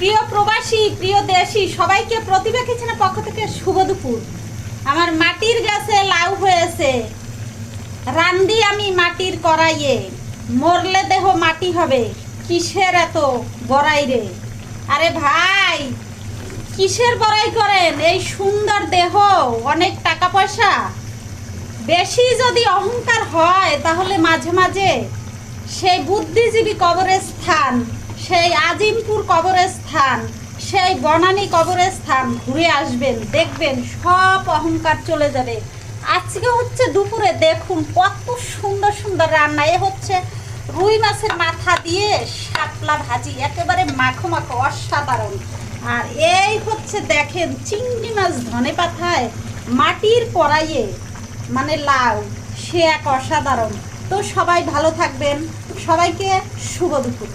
প্রিয় প্রবাসী, প্রিয় দেশি সবাইকে প্রতিভা কিচেনের পক্ষ থেকে শুভ দুপুর। আমার মাটির গাছে লাউ হয়েছে, রান্দি আমি মাটির কড়াইয়ে, মরলে দেহ মাটি হবে, কিসের এত বড়াই রে? আরে ভাই, কিসের বড়াই করেন? এই সুন্দর দেহ, অনেক টাকা পয়সা, বেশি যদি অহংকার হয় তাহলে মাঝে মাঝে সেই বুদ্ধিজীবী কবরস্থান, সেই আজিমপুর কবরস্থান, সেই বনানী কবরস্থান ঘুরে আসবেন, দেখবেন সব অহংকার চলে যাবে। আজকে হচ্ছে দুপুরে দেখুন কত সুন্দর সুন্দর রান্না। এ হচ্ছে রুই মাছের মাথা দিয়ে শাপলা ভাজি, একেবারে মাখো মাখো, অসাধারণ। আর এই হচ্ছে দেখেন চিংড়ি মাছ ধনে পাতায় মাটির কড়াইয়ে, মানে লাউ, সে এক অসাধারণ। তো সবাই ভালো থাকবেন, সবাইকে শুভ দুপুর।